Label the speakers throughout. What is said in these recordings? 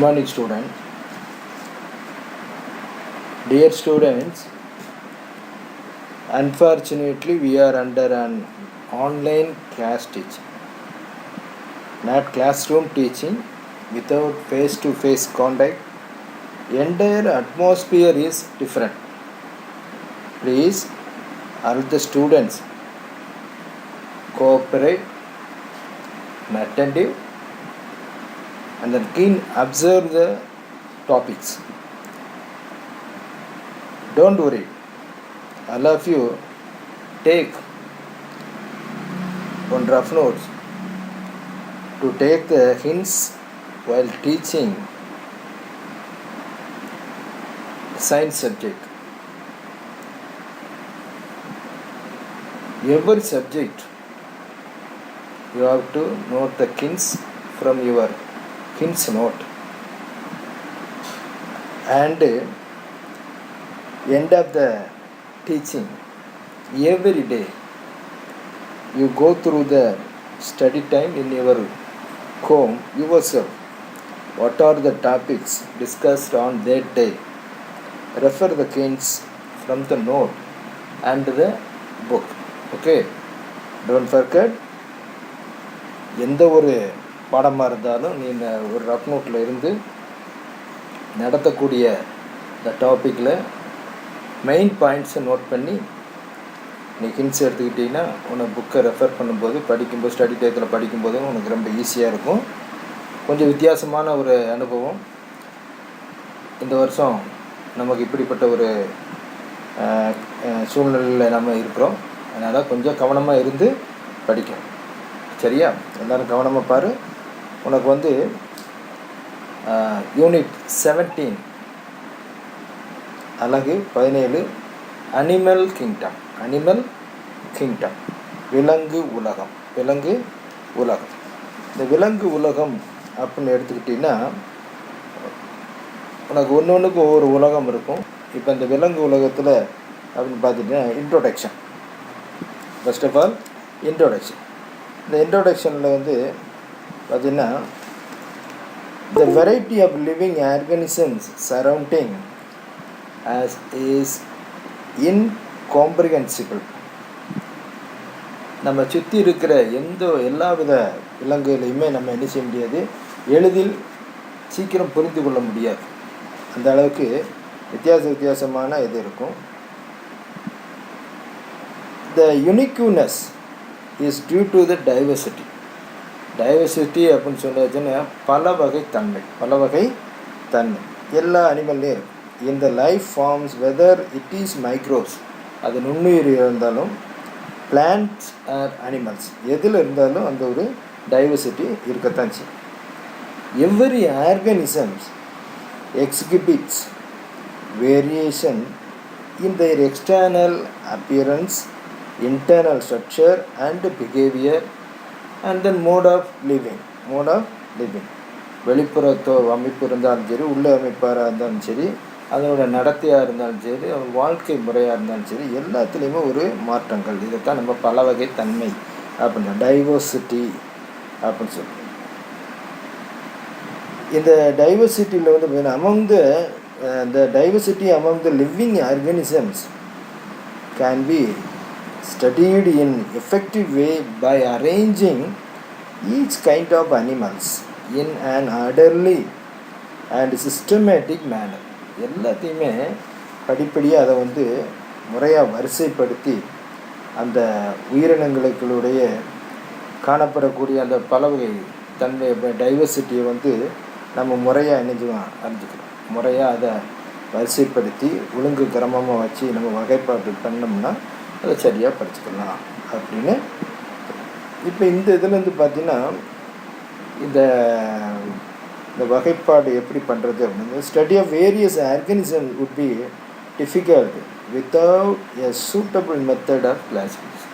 Speaker 1: Morning student. Dear students, unfortunately we are under an online class teaching, not classroom teaching without face-to-face contact. Entire atmosphere is different. Please, all the students cooperate and attentive and then keen observe the topics. Don't worry, all of you take one rough notes to take the hints while teaching science subject. Every subject you have to note the hints from your hints note, and end of the teaching every day you go through the study time in your home yourself. What are the topics discussed on that day? Refer the hints from the note and the book. Okay, don't forget. எந்த ஒரு பாடமாக இருந்தாலும் நீ ஒரு rough நோட்டில் இருந்து நடத்தக்கூடிய இந்த டாப்பிக்கில் மெயின் பாயிண்ட்ஸை நோட் பண்ணி நீ ஹிண்ட்ஸ் எடுத்துக்கிட்டிங்கன்னா உனக்கு புக்கை ரெஃபர் பண்ணும்போது படிக்கும்போது ஸ்டடி டயத்தில் படிக்கும்போதும் உனக்கு ரொம்ப ஈஸியாக இருக்கும். கொஞ்சம் வித்தியாசமான ஒரு அனுபவம். இந்த வருஷம் நமக்கு இப்படிப்பட்ட ஒரு சூழ்நிலையில் நம்ம இருக்கிறோம். அதனால் கொஞ்சம் கவனமாக இருந்து படிக்கணும். சரியா? எல்லோரும் கவனமாக பாரு. உனக்கு யூனிட் 17 அலகு 17 அனிமல் கிங்டம். விலங்கு உலகம். இந்த விலங்கு உலகம் அப்படின்னு எடுத்துக்கிட்டிங்கன்னா உனக்கு ஒன்றுக்கு ஒவ்வொரு உலகம் இருக்கும். இப்போ இந்த விலங்கு உலகத்தில் அப்படின்னு பார்த்துட்டிங்கன்னா introduction. First of all introduction. இந்த இன்ட்ரோடக்ஷனில் பார்த்திங்கன்னா the variety of living organisms surrounding us is incomprehensible. நம்ம சுற்றி இருக்கிற எல்லா வித விலங்குகளையுமே நம்ம என்ன செய்ய முடியாது, எளிதில் சீக்கிரம் புரிந்து கொள்ள முடியாது. அந்த அளவுக்கு வித்தியாசமான இது இருக்கும். The uniqueness is due to the diversity. அப்படின்னு சொன்னதுன்னா பல வகை தன்மை எல்லா அனிமல்லையும் இருக்கும். இந்த life forms whether it is microbes, அது நுண்ணுயிர் இருந்தாலும் பிளான்ட்ஸ் ஆர் அனிமல்ஸ், எதில் இருந்தாலும் அந்த ஒரு டைவர்சிட்டி இருக்கத்தான் செய்யும். Every organisms exhibits variation in their external appearance, internal structure and behavior and then mode of living. வெளிப்புறத்தோ அமைப்பு இருந்தாலும் சரி, உள்ள அமைப்பாக இருந்தாலும் சரி, அதனோட நடத்தையாக இருந்தாலும் சரி, வாழ்க்கை முறையாக இருந்தாலும் சரி, எல்லாத்துலேயுமே ஒரு மாற்றங்கள். இதைத்தான் நம்ம பல வகை தன்மை அப்படின்னா டைவர்சிட்டி அப்படின்னு சொல்லுவோம். இந்த டைவர்சிட்டியில் among the diversity among the living organisms can be studied in effective way by arranging each kind of animals in an orderly and systematic manner. எல்லாத்தையுமே படிப்படியாக அதை முறையாக வரிசைப்படுத்தி அந்த உயிரினங்களுடைய காணப்படக்கூடிய அந்த பலவகை தன்மை டைவர்சிட்டியை நம்ம முறையாக அறிஞ்சிக்கிறோம். முறையாக அதை வரிசைப்படுத்தி ஒழுங்கு கிரமமாக வச்சு நம்ம வகைப்பாடு பண்ணோம்னா அதை சரியாக படிச்சுக்கலாம் அப்படின்னு. இப்போ இந்த இதுலேருந்து பார்த்தீங்கன்னா இந்த வகைப்பாடு எப்படி பண்ணுறது அப்படின்னு, study of various organism would be difficult without a suitable method of classification.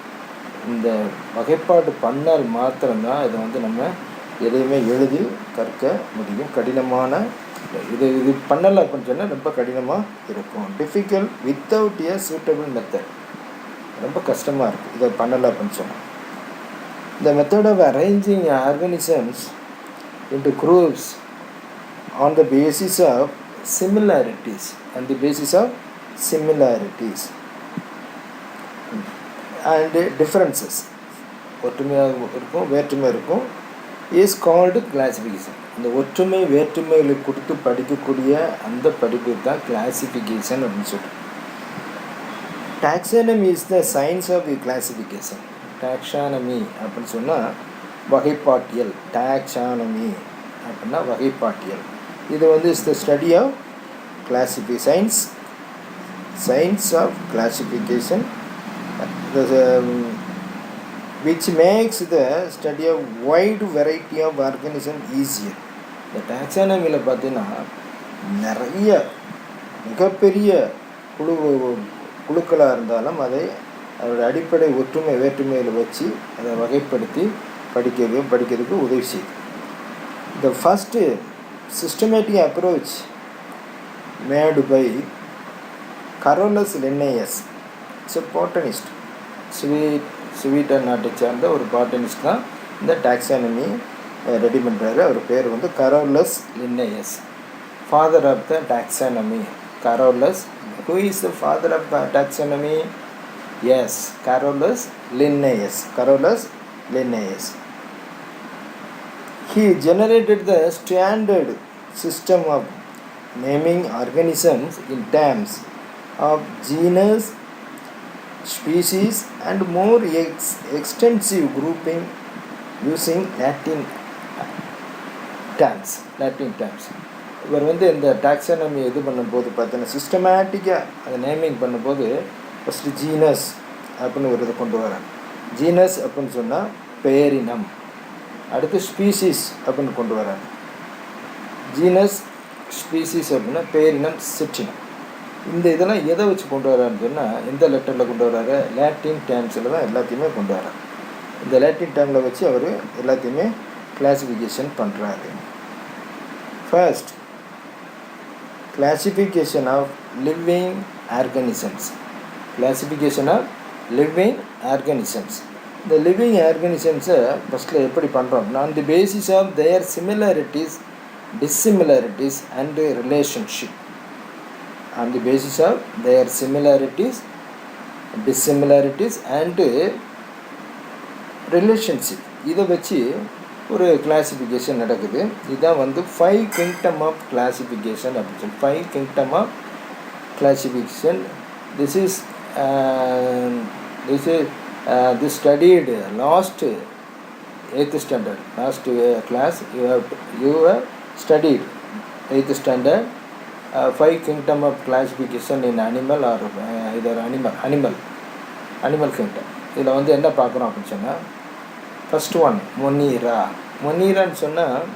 Speaker 1: இந்த வகைப்பாடு பண்ணால் மாத்திரம்தான் இதை நம்ம எதையுமே எளிதில் கற்க முடியும். கடினமான இது பண்ணலை அப்படின்னு சொன்னால் ரொம்ப கடினமாக இருக்கும். Difficult without a suitable method, ரொம்ப கஷ்டமாக இருக்குது இதை பண்ணலை அப்படின்னு சொன்னால். The method of arranging organisms into groups on the basis of similarities, on the basis of similarities and differences, ஒற்றுமையாக இருக்கும் வேற்றுமை இருக்கும், is called classification. இந்த ஒற்றுமை வேற்றுமைகளை கொடுத்து படிக்கக்கூடிய அந்த படிப்பு தான் கிளாசிஃபிகேஷன் அப்படின்னு சொல்கிறோம். Taxonomy is the science of the classification. Taxonomy அப்படின்னு சொன்னால் வகைப்பாட்டியல். டாக்ஸானமி அப்படின்னா வகைப்பாட்டியல். இது வந்து is the study of classifications, science of classification, which makes the study of wide variety of organisms easier. இந்த டாக்ஸானமியில் பார்த்தீங்கன்னா நிறைய மிகப்பெரிய குழுக்களாக இருந்தாலும் அதை அதோட அடிப்படை ஒற்றுமை வேற்றுமையில் வச்சு அதை வகைப்படுத்தி படிக்கிறதுக்கு உதவி செய்யுது. The first systematic approach made by Carolus Linnaeus, it's a botanist, Sweden நாட்டை சேர்ந்த ஒரு பாட்டனிஸ்ட் தான் இந்த டாக்ஸானமி ரெடி பண்ணுறாரு. அவர் பேர் வந்து Carolus Linnaeus, father of the taxonomy. Carolus, who is the father of taxonomy? Yes, Carolus Linnaeus. Carolus Linnaeus. He generated the standard system of naming organisms in terms of genus, species and more extensive grouping using Latin terms. இவர் வந்து இந்த taxonomy இது பண்ணும்போது பார்த்தீங்கன்னா சிஸ்டமேட்டிக்காக அதை naming பண்ணும்போது first genus அப்படின்னு ஒரு இதை கொண்டு வராங்க. ஜீனஸ் அப்படின்னு சொன்னால் பேரினம். அடுத்து ஸ்பீசிஸ் அப்படின்னு கொண்டு வராங்க. ஜீனஸ் ஸ்பீசிஸ் அப்படின்னா பேரினம் சிற்றினம். இந்த இதெல்லாம் எதை வச்சு கொண்டு வரான்னு சொன்னால் எந்த லெட்டரில் கொண்டு வர்றாரு? லாட்டின் டேர்ம்ஸில் தான் எல்லாத்தையுமே கொண்டு வர்றாரு. இந்த லாட்டின் டேர்மில் வச்சு அவர் எல்லாத்தையுமே கிளாசிஃபிகேஷன் பண்ணுறாரு. First, classification of living organisms. Classification of living organisms. இந்த லிவிங் ஆர்கானிசம்ஸை ஃபஸ்ட்டில் எப்படி பண்ணுறோம்? On the basis of their similarities, dissimilarities and relationship. On the basis of their similarities, dissimilarities and relationship, இதை வச்சு ஒரு கிளாசிஃபிகேஷன் நடக்குது. இதுதான் வந்து 5 kingdom of classification அப்படின்னு சொல்லி 5 kingdom of classification. This studied last 8th standard, last class you have studied 8th standard. 5 kingdom of classification in animal or either animal kingdom. இதில் வந்து என்ன பார்க்குறோம் அப்படின்னு சொன்னால், ஃபஸ்ட் ஒன் மொனீரா. மொனீரான்னு சொன்னால்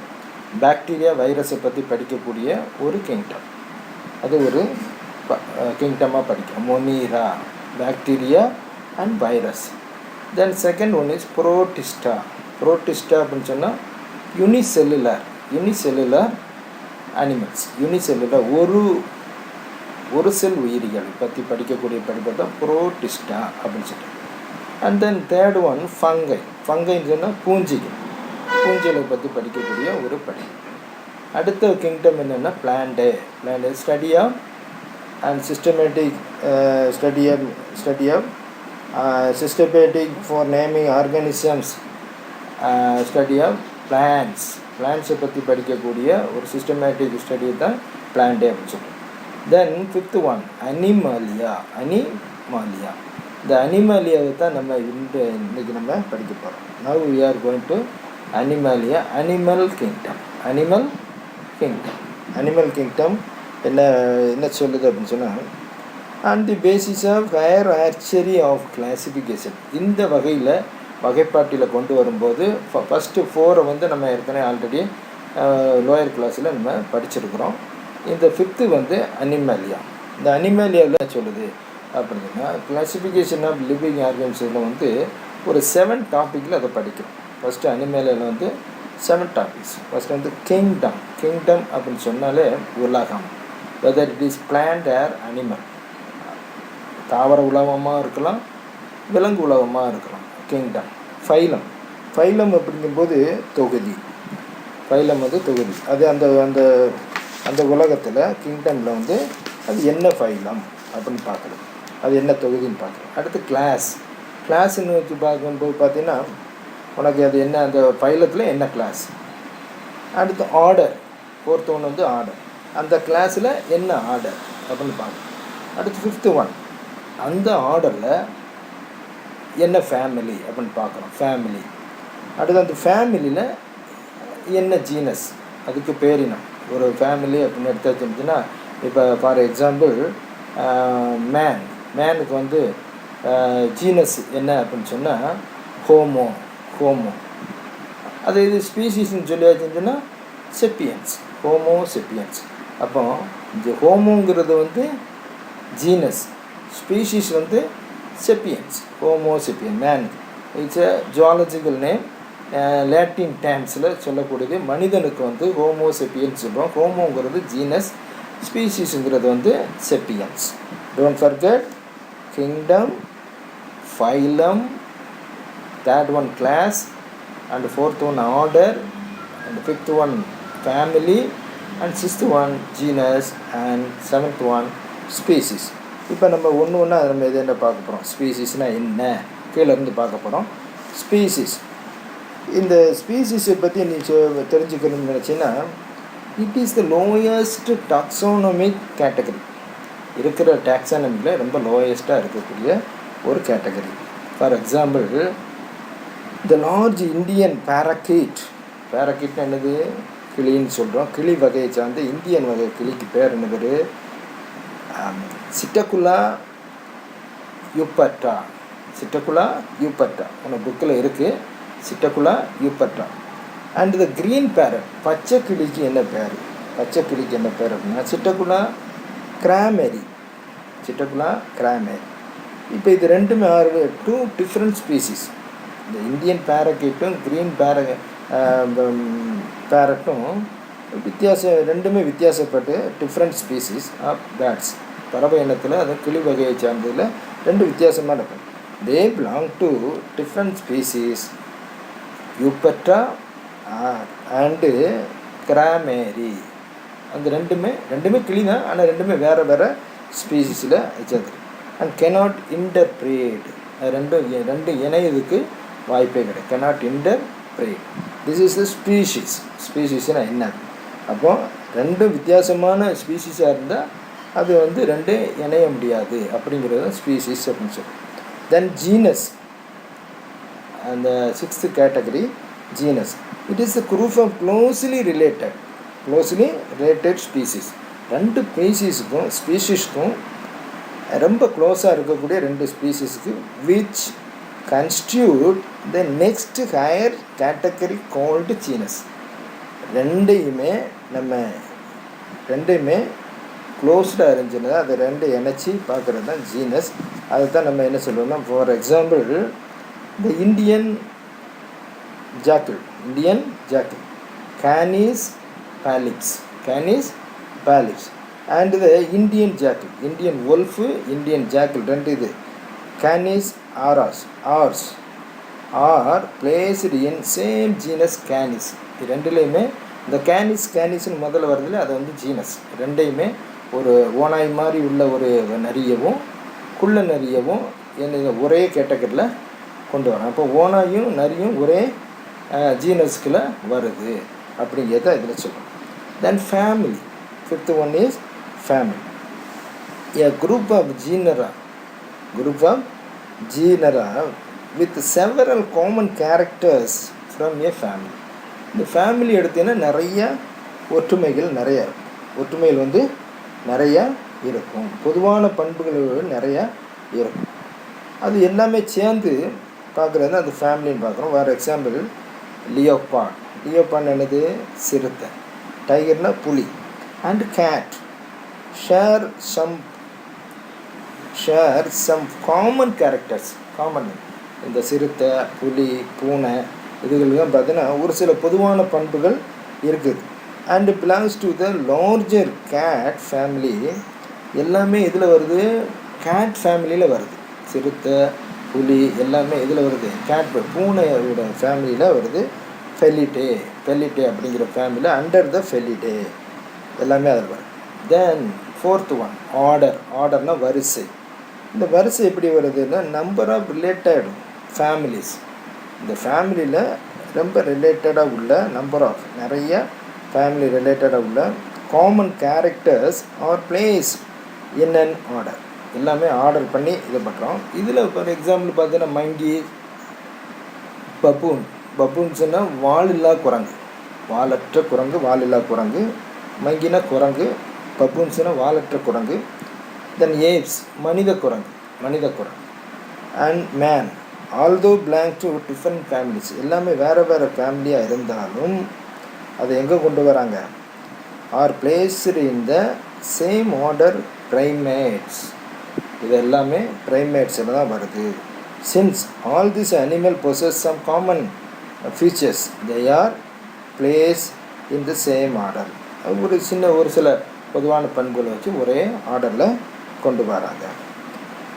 Speaker 1: பாக்டீரியா வைரஸை பற்றி படிக்கக்கூடிய ஒரு கிங்டம். அது ஒரு கிங்டமாக படிக்கும். Monera, bacteria and virus. Then second one is Protista. Protista அப்படின்னு சொன்னால் யூனிசெல்லுலர் அனிமல்ஸ். யூனிசெல்லுலர் ஒரு செல் உயிரிகள் பற்றி படிக்கக்கூடிய படிப்பை தான் புரோட்டிஸ்டா அப்படின்னு சொல்லிட்டு. And then third one fungi. ஃபங்கைன்னு சொன்னால் பூஞ்சிகளை பற்றி படிக்கக்கூடிய ஒரு படி. அடுத்த கிங்டம் என்னென்னா Plantae. Study of and systematic study of systematic for naming organisms. Study of பிளான்ட்ஸை பற்றி படிக்கக்கூடிய ஒரு சிஸ்டமேட்டிக் ஸ்டடி தான் பிளான்டே அப்படின்னு சொல்லுவோம். Then fifth one Animalia. இந்த அனிமாலியாவை தான் நம்ம இன்றைக்கி நம்ம படிக்க போகிறோம். Now we are going to Animalia. Animal kingdom என்ன சொல்லுது அப்படின்னு சொன்னால், on the basis of higher archery of classification. இந்த வகைப்பாட்டில் கொண்டு வரும்போது ஃபஸ்ட்டு 4 வந்து நம்ம ஏற்கனவே ஆல்ரெடி லோயர் கிளாஸில் நம்ம படிச்சிருக்கிறோம். இந்த 5th வந்து அனிமாலியா. இந்த அனிமாலியாவில் சொல்லுது அப்படின்னா கிளாசிஃபிகேஷன் ஆஃப் லிவிங் ஆர்கனிசமில் வந்து ஒரு 7 டாப்பிக்கில் அதை படிக்கிறோம். ஃபஸ்ட்டு அனிமாலியாவில் வந்து 7 டாபிக்ஸ். ஃபஸ்ட்டு வந்து கிங்டம் அப்படின்னு சொன்னாலே உலகம். Weather it is plant or animal. தாவர உலகமாக இருக்கலாம், விலங்கு உலகமாக இருக்கலாம். கிங்டம். ஃபைலம் அப்படிங்கும்போது தொகுதி. அது அந்த அந்த உலகத்தில் கிங்டமில் வந்து அது என்ன ஃபைலம் அப்படின்னு பார்க்குறது, அது என்ன தொகுதின்னு பார்க்குறது. அடுத்து கிளாஸ்ன்னு வச்சு பார்க்கும்போது பார்த்தீங்கன்னா உனக்கு அது என்ன, அந்த ஃபைலத்தில் என்ன கிளாஸ். அடுத்து ஆர்டர், ஃபோர்த் ஒன் வந்து ஆர்டர், அந்த கிளாஸில் என்ன ஆர்டர் அப்படின்னு பார்க்கணும். அடுத்து ஃபிஃப்த்து ஒன், அந்த ஆர்டரில் என்ன ஃபேமிலி அப்படின்னு பார்க்குறோம், ஃபேமிலி. அடுத்து அந்த ஃபேமிலியில் என்ன ஜீனஸ், அதுக்கு பேரினம். ஒரு ஃபேமிலி அப்படின்னு எடுத்து வச்சுருந்துச்சுன்னா, இப்போ ஃபார் எக்ஸாம்பிள் மேனுக்கு வந்து ஜீனஸ் என்ன அப்படின்னு சொன்னால் ஹோமோ. அது இது ஸ்பீசிஸ்ன்னு சொல்லி வச்சுருந்துச்சுன்னா செப்பியன்ஸ், ஹோமோ செப்பியன்ஸ். அப்போ இந்த ஹோமோங்கிறது வந்து ஜீனஸ், ஸ்பீஷீஸ் வந்து sapiens, Homo sapien. Man it's a zoological name. Latin டேர்ம்ஸில் சொல்லக்கூடியது. மனிதனுக்கு வந்து ஹோமோ செப்பியன்ஸ் சொல்கிறோம். ஹோமோங்கிறது ஜீனஸ், ஸ்பீஷீஸுங்கிறது வந்து sapiens. Don't forget kingdom, phylum, third one class, and fourth one order, and fifth one family, and sixth one genus, and seventh one species. இப்போ நம்ம ஒன்று நம்ம எது என்ன பார்க்க போகிறோம், ஸ்பீசிஸ்னால் என்ன கீழேருந்து பார்க்க போகிறோம். ஸ்பீசிஸ், இந்த ஸ்பீசிஸை பற்றி நீ தெரிஞ்சுக்கணும்னு நினச்சின்னா, it is the lowest taxonomic category. இருக்கிற டாக்ஸானமியில் ரொம்ப லோயஸ்ட்டாக இருக்கக்கூடிய ஒரு category. For example, the large Indian parakeet. பேரக்கீட்னா என்னது, கிளின்னு சொல்கிறோம். கிளி வகையை சார்ந்த இந்தியன் வகை கிளிக்கு பேர் என்ன பேர், சிட்டகுலா யூப்பட்டா. சிட்டகுலா யூப்பட்டா உனக்கு புக்கில் இருக்குது, சிட்டகுலா யூப்பட்டா. அண்ட் த க்ரீன் பேரட், பச்சை கிளிக்கு என்ன பேர், பச்சை கிளிக்கு என்ன பேர் அப்படின்னா சிட்டகுலா கிராமெரி. சிட்டகுலா கிராமெரி. இப்போ இது ரெண்டுமே ஆறு டூ டிஃப்ரெண்ட் ஸ்பீசிஸ். இந்த இந்தியன் பேரக்கீட்டும் க்ரீன் பேரட்டும் ரெண்டுமே வித்தியாசப்பட்டு டிஃப்ரெண்ட் ஸ்பீசிஸ் ஆஃப் பேர்ட்ஸ். பறவை இனத்தில் அது கிளி வகையை சார்ந்ததில் ரெண்டு வித்தியாசமாக இருக்கும். They belong to different species, eupatria and krameri. அந்த ரெண்டுமே கிளி தான், ஆனால் ரெண்டுமே வேறு ஸ்பீசிஸில் வச்சது. அண்ட் கெனாட் இன்டர்பிரேட், ரெண்டு இணையதுக்கு வாய்ப்பே கிடையாது. Cannot interbreed. This is the species. ஸ்பீஷீஸ்னால் என்ன, அப்போது ரெண்டும் வித்தியாசமான ஸ்பீஷீஸாக இருந்தால் அது வந்து ரெண்டே இணைய முடியாது அப்படிங்கிறது தான் ஸ்பீஷீஸ் அப்படின்னு சொல்லுவோம். தென் ஜீனஸ், அந்த sixth category genus. It is the group of closely related species. ரெண்டு ஸ்பீஷீஸ்க்கும் ரொம்ப க்ளோஸாக இருக்கக்கூடிய ரெண்டு ஸ்பீஷீஸுக்கு which constitute the next higher category called genus. ரெண்டையுமே க்ளோஸ்டாக இருந்துச்சுன்னா அதை ரெண்டு இணைச்சி பார்க்குறது தான் ஜீனஸ். அதை தான் நம்ம என்ன சொல்லுவோம்னா, for example the Indian jackal, Canis vulpes and the Indian jackal, Indian wolfu, Indian jackal ரெண்டு இது. Canis aureus are placed in same genus Canis. இது ரெண்டுலேயுமே இந்த கேனிஸ்னு முதல்ல வருதுல, அது வந்து ஜீனஸ். ரெண்டையுமே ஒரு ஓனாய் மாதிரி உள்ள ஒரு நரியவும் குள்ள நரியவும் ஒரே கேட்டகரியில் கொண்டு வரோம். அப்போ ஓனாயும் நரியும் ஒரே ஜீனஸ்குள்ளே வருது அப்படிங்கிறத இதில் சொல்லுவோம். Then family, fifth one is family. A group of genera with several common characters from a family. இந்த ஃபேமிலி எடுத்தீங்கன்னா நிறைய ஒற்றுமைகள் வந்து நிறையா இருக்கும். பொதுவான பண்புகள் நிறையா இருக்கும். அது எல்லாமே சேர்ந்து பார்க்குறது அந்த ஃபேமிலின்னு பார்க்குறோம். ஃபார் எக்ஸாம்பிள் லியோபார்ட் என்னது, சிறுத்தை. டைகர்னா புலி. And cat share some common characters. இந்த சிறுத்தை, புலி, பூனை இதுகளுக்கு பார்த்தீங்கன்னா ஒரு சில பொதுவான பண்புகள் இருக்குது. And belongs to the larger cat family. எல்லாமே இதில் வருது, கேட் ஃபேமிலியில் வருது. சிறுத்தை, புலி எல்லாமே இதில் வருது. பூனையோட ஃபேமிலியில் வருது. ஃபெலிடே அப்படிங்கிற ஃபேமிலியில் அண்டர் த ஃபெலிடே. எல்லாமே அதில் வரும். Then fourth one order. ஆர்டர்னால் வரிசை. இந்த வரிசை எப்படி வருதுன்னா நம்பர் ஆஃப் ரிலேட்டட் ஃபேமிலிஸ். இந்த ஃபேமிலியில் ரொம்ப ரிலேட்டடாக உள்ள நம்பர் ஆஃப் நிறைய ஃபேமிலி ரிலேட்டடாக உள்ள common characters are placed in an order. எல்லாமே ஆர்டர் பண்ணி இது பண்ணுறோம். இதில் ஃபார் எக்ஸாம்பிள் பார்த்தீங்கன்னா மங்கி, பப்பூன். பப்பூன்ஸ்னா வாலில்லா குரங்கு, வாலற்ற குரங்கு, வாலில்லா குரங்கு. மங்கினா குரங்கு, பப்பூன்ஸ்னா வாலற்ற குரங்கு. தென் ஏப்ஸ் மனித குரங்கு, மனித குரங்கு. And man although belong to different families. எல்லாமே வேறு வேறு ஃபேமிலியாக இருந்தாலும் அதை எங்கே கொண்டு வராங்க? Are placed in the same order primates. இது எல்லாமே ப்ரைமேட்ஸில் தான் வருது. Since all this animal possess some common features they are placed in the same order. ஒரு சில பொதுவான பண்புகளை வச்சு ஒரே ஆர்டரில் கொண்டு வராங்க.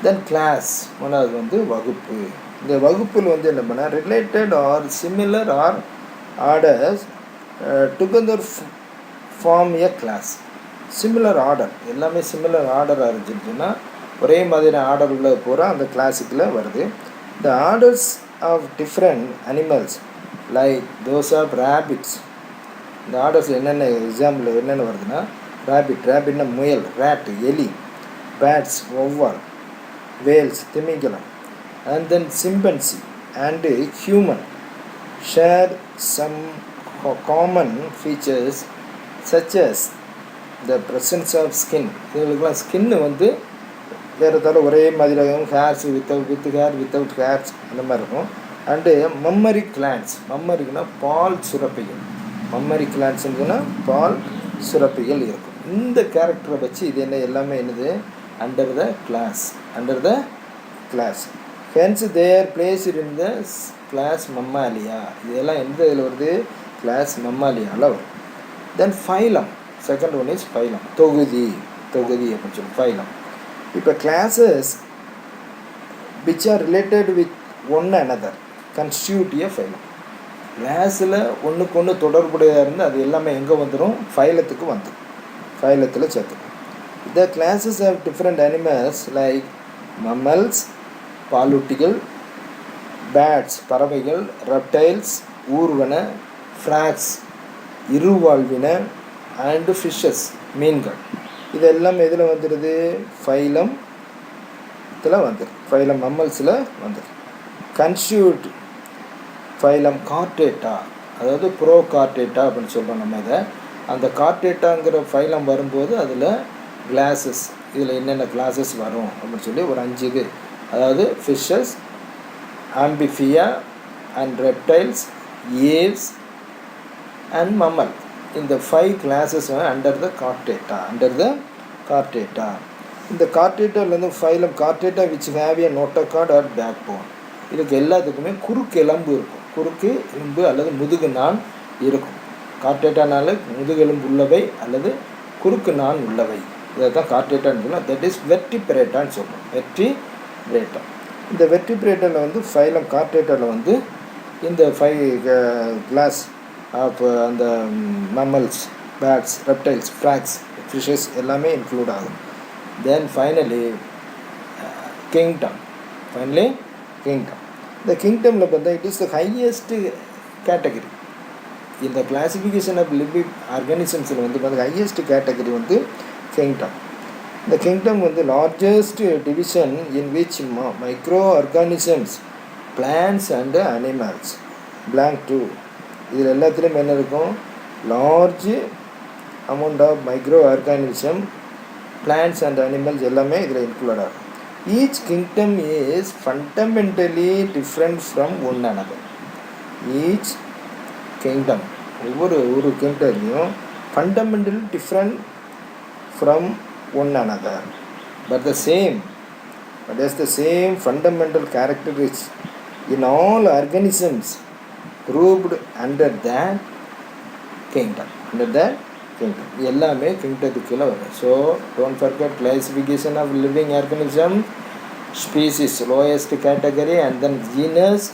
Speaker 1: Then class. மூணாவது வந்து வகுப்பு. இந்த வகுப்பில் வந்து என்ன பண்ணால் related or similar R orders together form a class. Similar order, எல்லாமே சிமிலர் ஆர்டராக இருந்துச்சுன்னா ஒரே மாதிரியான ஆர்டர் உள்ள பூரா அந்த கிளாஸுக்குள்ளே வருது. The orders of different animals like those of rabbits. இந்த ஆர்டர்ஸ் என்னென்ன எக்ஸாம்பிள் என்னென்ன வருதுன்னா ரேபிட், ரேபிட்னா முயல், ரேட் எலி, பேட்ஸ் வௌவால், வேல்ஸ் திமிங்கலம், and then chimpanzee and human share some common features such as the presence of skin. இதுகளுக்கெல்லாம் ஸ்கின்னு வந்து வேறு ஒரே மாதிரியாகவும் hairs with hair without hairs அந்த மாதிரி இருக்கும். And மம்மரி glands. மம்மரிக்குன்னா பால் சுரப்பிகள். மம்மரி கிளான்ஸ்னா பால் சுரப்பிகள் இருக்கும். இந்த கேரக்டரை வச்சு இது என்ன எல்லாமே என்னது under the class, under the class. Hence they're placed in the class Mammalia. இதெல்லாம் எந்த இதில் வருது? கிளாஸ் மம்மாலியாவில் வரும். Then phylum. Second one is phylum, தொகுதி. தொகுதி அப்படின்னு சொல்லி ஃபைலம். இப்போ classes which are related with one another constitute a phylum. கிளாஸில் ஒன்றுக்கு ஒன்று தொடர்புடையதாக இருந்து அது எல்லாமே எங்கே வந்துடும்? ஃபைலத்துக்கு வந்துடும், ஃபைலத்தில் சேர்த்துடும். The classes have different animals like mammals, பாலூட்டிகள், பேட்ஸ் பறவைகள், ரெப்டைல்ஸ் ஊர்வன, ஃப்ராக்ஸ் இருவாழ்வின, அண்டு ஃபிஷ்ஷஸ் மீன்கள். இதெல்லாம் எதில் வந்துடுது? ஃபைலம் இதில் வந்துடுது. ஃபைலம் மம்மல்ஸில் வந்துடுது. கன்ஸ்டியூட் ஃபைலம் கார்டேட்டா, அதாவது ப்ரோ கார்டேட்டா அப்படின்னு சொல்கிறோம் நம்ம. இதை அந்த கார்டேட்டாங்கிற ஃபைலம் வரும்போது அதில் கிளாஸஸ், இதில் என்னென்ன கிளாஸஸ் வரும் அப்படின்னு சொல்லி ஒரு 5 இது, அதாவது fishes, Amphibia and reptiles, Aves and mammal. இந்த 5 classes under the Chordata, under the Chordata. இந்த கார்டேட்டாலேருந்து phylum Chordata which have a notochord or backbone போன். இதுக்கு எல்லாத்துக்குமே குறுக்கு எலும்பு இருக்கும், குறுக்கு எலும்பு அல்லது முதுகு நான் இருக்கும். கார்டேட்டானால முதுகெலும்பு உள்ளவை அல்லது குறுக்கு நான் உள்ளவை. இதை தான் கார்டேட்டான்னு சொல்லலாம். தட் இஸ் வெர்டிபிரேட்டான்னு சொல்லணும், வெர்டிபிரேட்டா. இந்த வெர்டிபிரேட்டரில் வந்து ஃபைலம் கார்டேட்டாவில் வந்து இந்த 5 கிளாஸ் ஆஃப் அந்த mammals, bats, reptiles, frogs, fishes எல்லாமே இன்க்ளூட் ஆகும். Then finally kingdom. இந்த கிங்டமில் பார்த்தா it is the highest category. இந்த கிளாசிஃபிகேஷன் ஆஃப் லிவிங் ஆர்கானிசம்ஸில் வந்து பார்த்தா ஹையஸ்ட் கேட்டகரி வந்து கிங்டம். இந்த கிங்டம் வந்து largest division in which micro organisms, plants and animals belong to. இதில் எல்லாத்துலேயும் என்ன இருக்கும்? Large amount of micro organism, plants and animals எல்லாமே இதில் இன்க்ளூட் ஆகும். Each kingdom is fundamentally different from one another. Each kingdom, ஒவ்வொரு கிங்டம்லையும் fundamentally different from one another, but the same fundamental characteristics in all organisms grouped under that kingdom. எல்லாமே கிங்டத்துக்கு கீழே வரும். So don't forget classification of living organism, species lowest category, and then genus,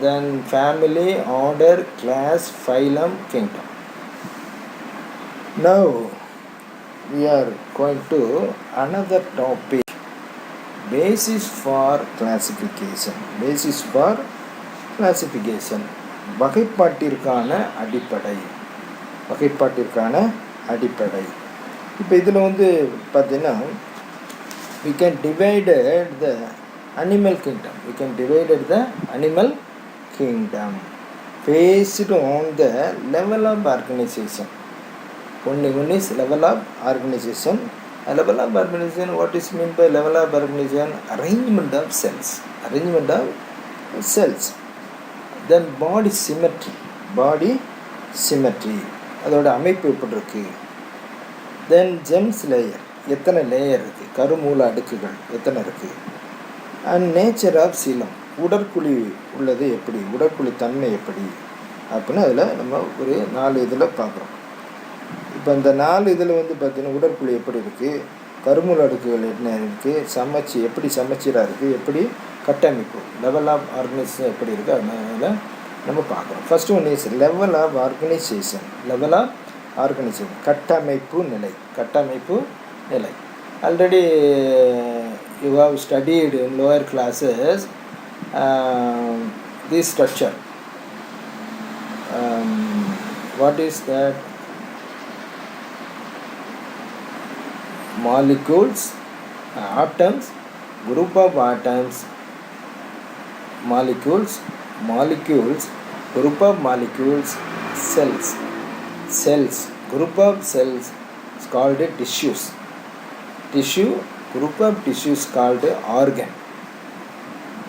Speaker 1: then family, order, class, phylum, kingdom. Now we are going to another topic, basis for classification. Basis for classification, வகைப்பாட்டிற்கான அடிப்படை. வகைப்பாட்டிற்கான அடிப்படை. இப்போ இதில் வந்து பார்த்தீங்கன்னா we can divide the animal kingdom. We can divide the animal kingdom based on the level of organization. Only one is level of organization. A level of organization, what is meant by level of organization? Arrangement of cells. Arrangement of cells. Then body symmetry. Body symmetry. அதோட அமைப்பு எப்படி இருக்கு. Then germs layer. எத்தனை layer இருக்குது, கருமூல அடுக்குகள் எத்தனை இருக்குது. And nature of சீலம், உடற்குழி உள்ளது எப்படி, உடற்குழி தன்மை எப்படி அப்படின்னு அதில் நம்ம ஒரு 4 இதில் பார்க்குறோம். இப்போ இந்த 4 இதில் வந்து பார்த்திங்கன்னா உடற்குழி எப்படி இருக்குது, கருமூல அடுக்குகள் என்ன இருக்குது, எப்படி சமச்சீராக இருக்குது, எப்படி கட்டமைப்பு லெவல் ஆஃப் ஆர்கனைசேஷன் எப்படி இருக்குது, அதனால் நம்ம பார்க்குறோம். First one is level of organisation. Level of organisation, கட்டமைப்பு நிலை. கட்டமைப்பு நிலை. Already you have studied in lower classes this structure. What is that? Molecules, atoms, group of atoms, molecules, group of molecules, cells, group of cells is called tissues. Tissue, group of tissues called organ.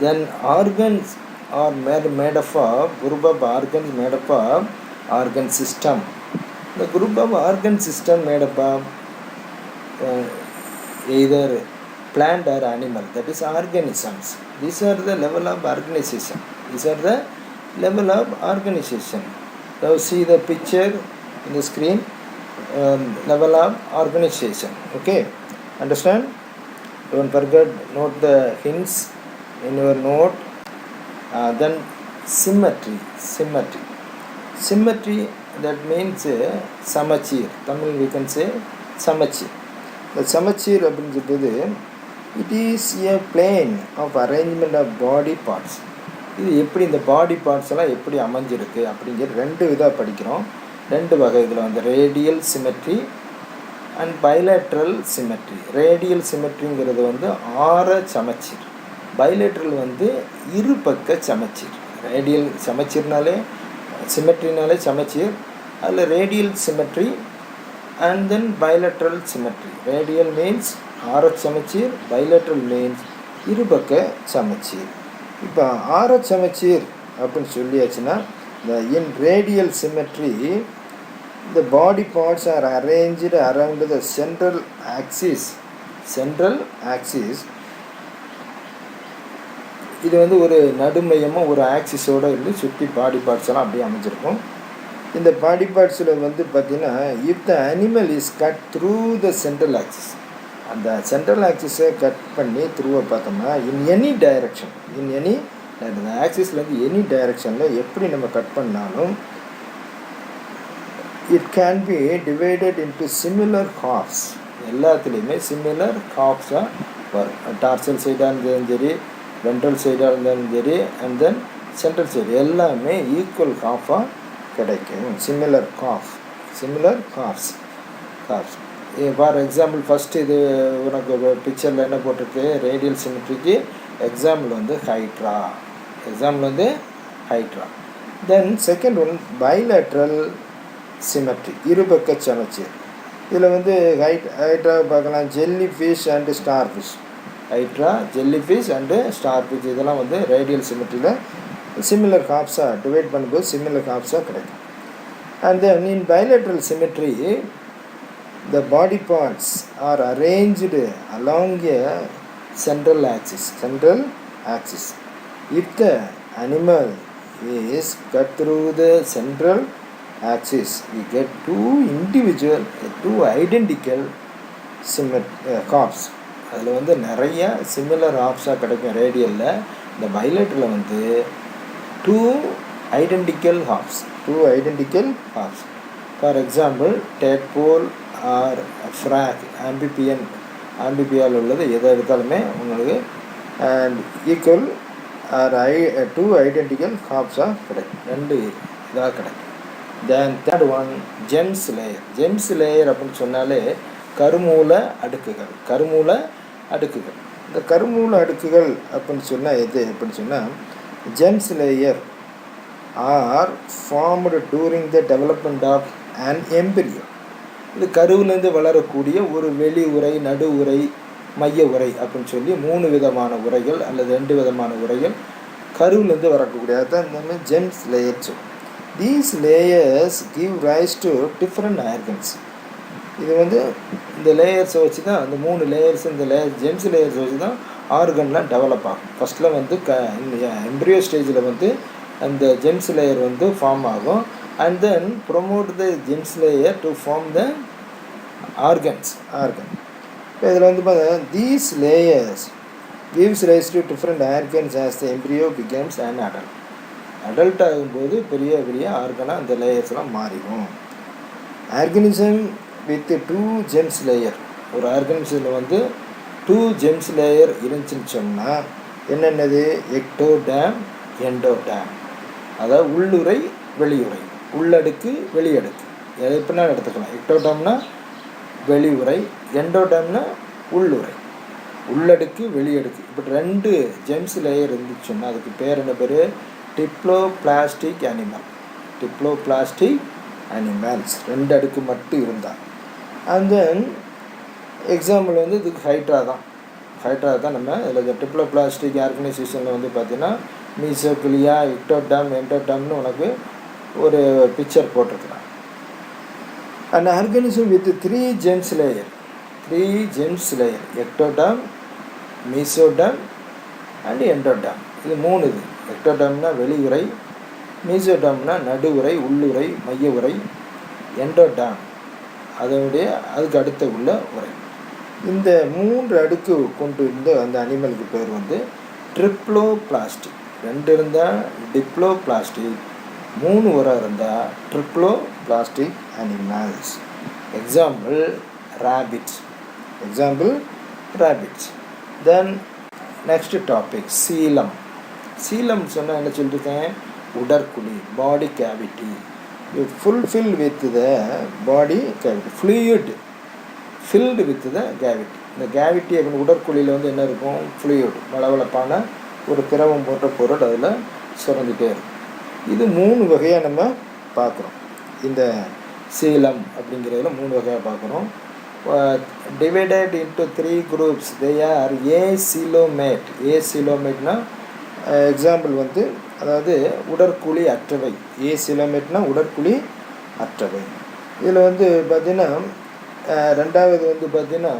Speaker 1: Then organs are made up of, group of organs made up of organ system. The group of organ system made up of either plant or animal, that is organisms. These are the level of organization. These are the level of organization. Now see the picture in the screen. Level of organization. Okay, understand? Don't forget, note the hints in your note. Then symmetry. Symmetry, that means samachir. Tamil we can say samachir. The samachir அப்படிங்கிறது it is a plane of arrangement of body parts. இது எப்படி இந்த body parts எல்லாம் எப்படி அமைஞ்சிருக்கு அப்படிங்கிற 2 இதாக படிக்கிறோம். 2 வகை இதில் வந்து radial symmetry and bilateral symmetry. Radial சிமெட்ரிங்கிறது வந்து ஆர சமச்சீர், பைலேட்ரல் வந்து இருபக்க சமச்சீர். ரேடியல் சமச்சீர்னாலே சிமெட்ரினாலே சமச்சீர், அதில் radial symmetry and then bilateral symmetry. Radial means ஆர சமச்சீர், பைலேட்ரல் மீன்ஸ் இருபக்க சமச்சீர். இப்போ ஆர சமச்சீர் அப்படின்னு சொல்லியாச்சுன்னா, in radial symmetry the body parts are arranged around the central axis. இது வந்து ஒரு நடுமையமாக ஒரு ஆக்சிஸோடு இருந்து சுற்றி பாடி பார்ட்ஸ் எல்லாம் அப்படியே அமைஞ்சிருக்கும். இந்த பாடி பார்ட்ஸில் வந்து பார்த்திங்கன்னா, if the animal is cut through the central axis, அந்த சென்ட்ரல் ஆக்சிஸை கட் பண்ணி த்ரூவை பார்த்தோம்னா in any direction, இந்த ஆக்சிஸ்லேருந்து எனி டைரெக்ஷனில் எப்படி நம்ம கட் பண்ணாலும் it can be divided into similar halves. எல்லாத்துலேயுமே சிமிலர் ஹாஃப்ஸாக வரும். டார்சல் சைடாக இருந்தாலும் சரி, வென்ட்ரல் சைடாக இருந்தாலும் சரி, அண்ட் தென் சென்ட்ரல் சைடு எல்லாமே ஈக்குவல் ஹாஃபாக கிடைக்கும். Similar halves. For example first இது உனக்கு பிக்சரில் என்ன போட்டிருக்கு, ரேடியல் சிமெட்ரிக்கு எக்ஸாம்பிள் வந்து hydra. Then second one bilateral symmetry, இருபக்க சமச்சீர். இதில் வந்து ஹைட்ரா பார்க்கலாம், jellyfish and starfish. Hydra, jellyfish and starfish இதெல்லாம் வந்து ரேடியல் சிமெட்ரியில் சிமிலர் ஹாஃப்ஸாக டிவைட் பண்ணும்போது சிமிலர் ஹாஃப்ஸாக கிடைக்கும். And then in bilateral symmetry the body parts are arranged along a central axis. If the animal is cut through the central axis, we get two identical halves. அதில் வந்து நிறைய similar ஹாஃப்ஸாக கிடைக்கும் ரேடியலில். இந்த பைலேட்டரில் வந்து two identical halves. For example tadpole or frog ஆம்பிபியால் உள்ளது எதை எடுத்தாலுமே உங்களுக்கு and equal or two identical ஹாப்ஸாக கிடைக்கும், ரெண்டு இதாக கிடைக்கும். Then third one germs layer அப்படின்னு சொன்னாலே கருமூல அடுக்குகள். இந்த கருமூல அடுக்குகள் அப்படின்னு சொன்னால் எது அப்படின்னு சொன்னால் germs layer are formed during the development of an embryo. இது கருவிலேருந்து வளரக்கூடிய ஒரு வெளி உரை, நடு உரை, மைய உரை அப்படின்னு சொல்லி 3 விதமான உரைகள் அல்லது 2 விதமான உரைகள் கருவிலேருந்து வரக்கூடிய அதுதான் இந்த gems layers. These layers give rice to different organs. இது வந்து இந்த லேயர்ஸை வச்சு தான் அந்த 3 லேயர்ஸ் இந்த ஜெம்ஸ் லேயர்ஸ் வச்சு தான் ஆர்கன்லாம் டெவலப் ஆகும். ஃபஸ்ட்டில் வந்து எம்ப்ரியோ ஸ்டேஜில் வந்து அந்த ஜெம்ஸ் லேயர் வந்து ஃபார்ம் ஆகும். And then promote the germs layer to form the organ. இப்போ இதில் வந்து பார்த்தா these layers gives rise to different organs as the embryo becomes an adult. Adult ஆகும்போது பெரிய ஆர்கனாக அந்த லேயர்ஸ்லாம் மாறிடும். ஆர்கனிசம் வித் 2 ஜெம்ஸ் லேயர், ஒரு ஆர்கனிசமில் வந்து 2 ஜெம்ஸ் லேயர் இருந்துச்சுன்னு சொன்னால் என்னென்னது? எக்டோடேம், எண்டோடேம். அதாவது உள்ளுரை, வெளியுறை, உள்ளடுக்கு, வெளியடுக்கு, எதை எப்படின்னா எடுத்துக்கலாம். எக்டோடேம்னா வெளியுறை, எண்டோடேம்னா உள்ளுரை, உள்ளடுக்கு, வெளியடுக்கு. இப்படி 2 ஜெம்ஸ் லேயர் இருந்துச்சுன்னா அதுக்கு பேர் என்ன பேர்? Diploblastic animals. 2 அடுக்கு மட்டும் இருந்தால். அண்ட் தென் எக்ஸாம்பிள் வந்து இதுக்கு ஹைட்ரா தான் நம்ம இதில் டிப்ளோபிளாஸ்டிக் ஆர்கனைசேஷனில் வந்து பார்த்திங்கன்னா மீசோகிலியா, எக்டோடேம், எண்டோடேம்னு உனக்கு ஒரு பிக்சர் போட்டிருக்கலாம். And organism with 3 germs layer, ectoderm, mesoderm and endoderm. இது 3 இது. எக்டோடேம்னா வெளியுறை, மீசோடேம்னா நடுவுரை, உள்ளுரை, மைய உரை, எண்டோடேம் அதுக்கு அடுத்த உள்ள உரை. இந்த 3 அடுக்கு கொண்டு இருந்த அந்த அனிமலுக்கு பேர் வந்து ட்ரிப்ளோபிளாஸ்டிக். 2 இருந்தால் டிப்ளோபிளாஸ்டிக், 3 உரை இருந்தால் triploblastic animals. Example rabbits. Then next topic coelom சொன்னால் என்ன சொல்லியிருக்கேன்? உடற்குழி, body cavity. Fulfil with the body cavity, fluid filled with the cavity. இந்த கேவிட்டி அப்படின்னு உடற்குழியில் வந்து என்ன இருக்கும்? ஃப்ளூயிட், வளவளப்பான ஒரு திரவம் போன்ற பொருள் அதில் சுரந்துகிட்டே இருக்கும். இது 3 வகையாக நம்ம பார்க்குறோம். இந்த சீலம் அப்படிங்கிறதுல 3 வகையாக பார்க்குறோம். divided into 3 groups. They are ஏசிலோமேட்னா example வந்து அதாவது உடற்குழி அற்றவை. ஏசிலோமேட்னா உடற்குழி அற்றவை. இதில் வந்து பார்த்திங்கன்னா ரெண்டாவது வந்து பார்த்திங்கன்னா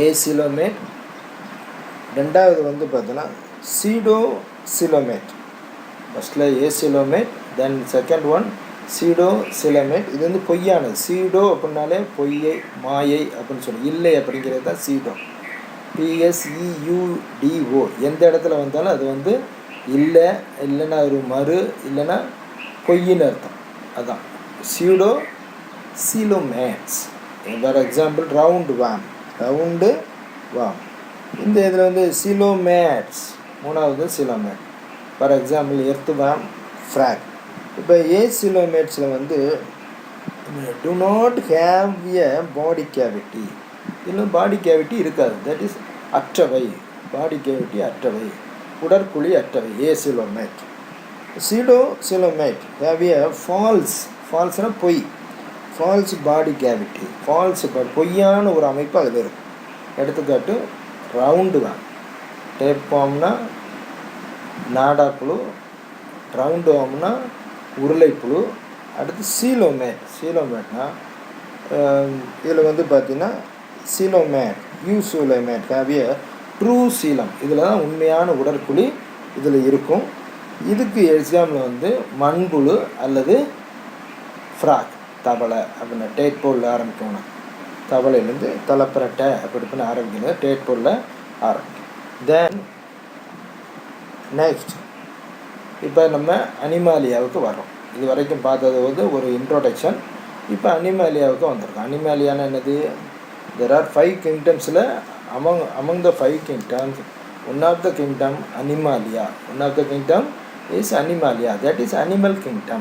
Speaker 1: ஏசிலோமேட், ரெண்டாவது வந்து பார்த்திங்கன்னா சீடோசிலோமேட். ஃபஸ்ட்டில் ஏசிலோமேட், தென் செகண்ட் ஒன் சீடோசிலோமேட். இது வந்து பொய்யானது. சீடோ அப்படின்னாலே பொய்யை, மாயை அப்படின்னு சொல்லி, இல்லை அப்படிங்கிறது தான் சீடோ. PSEUDO. எந்த இடத்துல வந்தாலும் அது வந்து இல்லைன்னா ஒரு மறு, இல்லைன்னா பொய்ன்னு அர்த்தம். அதுதான் coelomates. For example round worm. இந்த இதில் வந்து சீலோமேட்ஸ், 3வது coelomate. For example earth worm, frog. இப்போ ஏசிலோமேட்ஸில் வந்து do not have a body cavity. இன்னும் பாடி கேவிட்டி இருக்காது. தட் இஸ் அற்றவை, பாடி கேவிட்டி அற்றவை, உடற்குழி அற்றவை. ஏசிலோமேட். சீடோசிலோமேட் ஹேவ் ஏ ஃபால்ஸ்னா பொய், ஃபால்ஸ் பாடி கேவிட்டி, பொய்யான ஒரு அமைப்பு அதில் இருக்கும். எடுத்துக்காட்டு ரவுண்டு தான். டேப்பாம்னா நாடாப்புழு, ரவுண்டு வாம்னா உருளைப்புழு. அடுத்து சீலோமேட்னா இதில் வந்து பார்த்திங்கன்னா யூசோலோமேட் ஹேவ் ஏ ட்ரூ சீலம். இதில் தான் உண்மையான உடற்குழி இதில் இருக்கும். இதுக்கு எக்ஸாம்பிள் வந்து மண்புழு அல்லது ஃப்ராக், தவளை அப்படின்னா டேட்போலில் ஆரம்பிக்கணும். தவளையிலேருந்து தலைப்பரட்டை அப்படி ஆரம்பிக்கிறது டேட்போலில் ஆரம்பிக்கும். தென் நெக்ஸ்ட் இப்போ நம்ம அனிமாலியாவுக்கு வரோம். இது வரைக்கும் பார்த்தது வந்து ஒரு இன்ட்ரோடக்ஷன். இப்போ அனிமாலியாவுக்கு வந்திருக்கோம். அனிமாலியானா என்னது? There are 5 கிங்டம்ஸில் among the 5 kingdoms, one of the kingdom Animalia. One of the kingdom is Animalia. That is animal kingdom.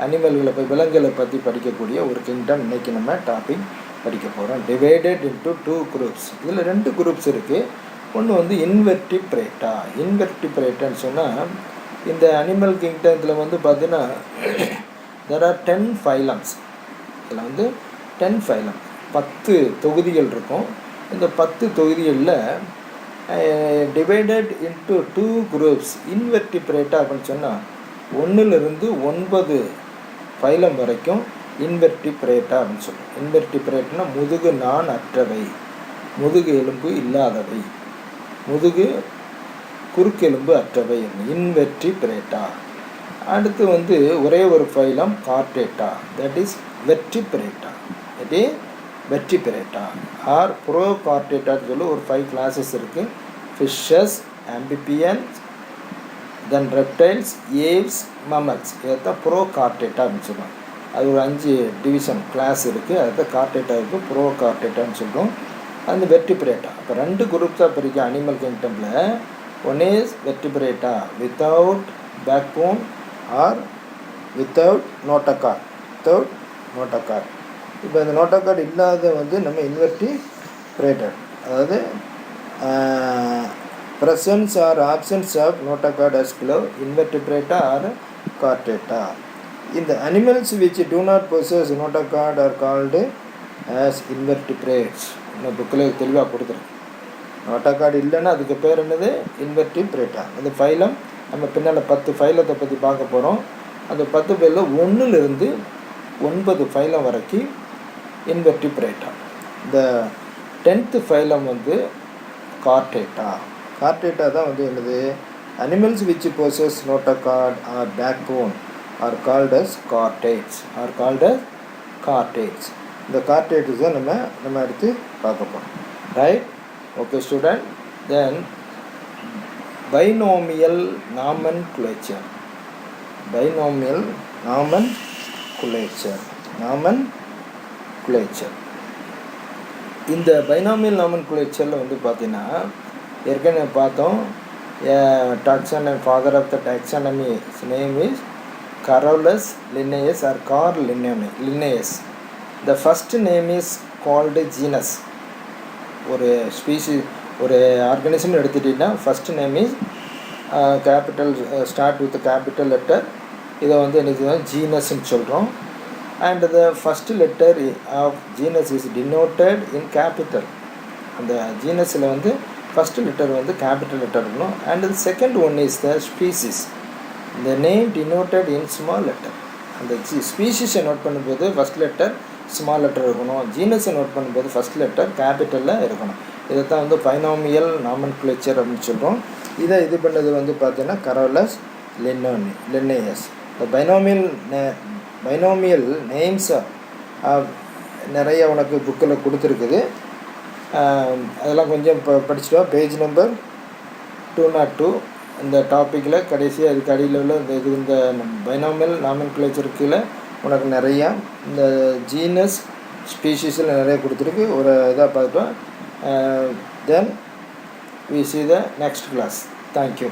Speaker 1: அனிமல்களை விலங்குகளை பற்றி படிக்கக்கூடிய ஒரு கிங்டம் இன்றைக்கி நம்ம டாபிக் படிக்க போகிறோம். Divided into 2 groups. இதில் 2 குரூப்ஸ் இருக்குது. ஒன்று வந்து இன்வெர்டிப்ரேட்டா. இன்வெர்டிப்ரேட்டான்னு சொன்னால் இந்த அனிமல் கிங்டத்தில் வந்து பார்த்தீங்கன்னா there are 10 phylums. இதில் வந்து 10 phylum 10 தொகுதிகள் இருக்கும். இந்த 10 தொகுதிகளில் டிவைடட் இன்ட்டு 2 குரூப்ஸ். இன்வெர்டிப்ரேட்டா அப்படின்னு சொன்னால் 1லிருந்து 9 ஃபைலம் வரைக்கும் இன்வெர்டிப்ரேட்டா அப்படின்னு சொல்லுவோம். இன்வெர்டிப்ரேட்னா முதுகு நான் அற்றவை, முதுகு எலும்பு இல்லாதவை, முதுகு குறுக்கெலும்பு அற்றவை, இன்வெர்டிப்ரேட்டா. அடுத்து வந்து ஒரே ஒரு phylum Chordata. That is Vertebrata. That is Vertebrata or ப்ரோ கார்டேட்டான்னு சொல்லி ஒரு 5 கிளாஸஸ் இருக்குது. Fishes, amphibians, then reptiles, Aves, mammals. இதைத்தான் ப்ரோ கார்டேட்டா அப்படின்னு சொல்லுவாங்க. அது ஒரு 5 டிவிஷன் கிளாஸ் இருக்குது. அதுதான் கார்டேட்டா இருக்குது, ப்ரோ கார்டேட்டான்னு சொல்கிறோம். அந்த வெர்டிப்ரேட்டா. அப்போ 2 குரூப்ஸாக பிரிக்க அனிமல் கிங்டமில். One is Vertebrata without backbone or without notochord. Without notochord. இப்போ இந்த நோட்டோகார்ட் இல்லாத வந்து நம்ம இன்வெர்டிப்ரேட்டட், அதாவது presence or absence of notochord as below. Invertebrata or chordata. In the animals which do not possess notochord are called as invertebrates. இந்த புக்கில் தெளிவாக கொடுத்துருக்கு. நோட்டோகார்டு இல்லைன்னா அதுக்கு பேர் என்னது? இன்வெர்டிப்ரேட்டா. இந்த ஃபைலம் நம்ம பின்னால் 10 ஃபைலத்தை பற்றி பார்க்க போகிறோம். அந்த 10 பேரில் 1லிருந்து 9 ஃபைலம் வரைக்கும் இன்வெர்டிப்ரேட்டா. இந்த 10th ஃபைலம் வந்து கார்டேட்டா. கார்டேட்டா தான் வந்து என்னது? Animals which possess notochord or backbone are called as chordates. Are called as chordates. இந்த கார்டேட்ஸ் தான் நம்ம எடுத்து பார்க்க போகிறோம். Right? Okay student. Then binomial nomenclature. Binomial nomenclature. இந்த பைனாமியல் நாமன்குலேச்சரில் வந்து பார்த்தீங்கன்னா ஏற்கனவே பார்த்தோம். Taxonomy, father of the taxonomy name is Carolus Linnaeus or Carl Linnaeus. The first name is called genus. ஒரு ஸ்பீஷீஸ், ஒரு ஆர்கனிசம் எடுத்துட்டிங்கன்னா first name is capital start with capital letter. இதை வந்து என்ன ஜீனஸ்ன்னு சொல்கிறோம். And the first letter of genus is denoted in capital. அந்த ஜீனஸில் வந்து first letter வந்து கேபிட்டல் லெட்டர் இருக்கணும். And the second one is the species. the name denoted in small letter. அந்த ஸ்பீஷீஸை note பண்ணும்போது ஃபஸ்ட் லெட்டர் ஸ்மால் லெட்டர் இருக்கணும். ஜீனஸை note பண்ணும்போது first letter கேபிட்டலில் இருக்கணும். இதை தான் வந்து பைனாமியல் நாமன்குலேச்சர் அப்படின்னு சொல்கிறோம். இதை இது பண்ணது வந்து பார்த்தீங்கன்னா கரோலஸ் லின்னேயஸ். இந்த பைனாமியல் நேம்ஸ் நிறைய உனக்கு புக்கில் கொடுத்துருக்குது. அதெல்லாம் கொஞ்சம் படிச்சுட்டோம். பேஜ் நம்பர் 202 இந்த டாப்பிக்கில் கடைசியாக அதுக்கு அடியில் உள்ள இந்த பைனாமியல் நாமன்குலேச்சருக்குள்ள உனக்கு நிறையா இந்த ஜீனஸ் ஸ்பீஷீஸில் நிறைய கொடுத்துருக்கு. ஒரு இதாக பார்த்துட்டோம். தென் we see the next class. Thank you.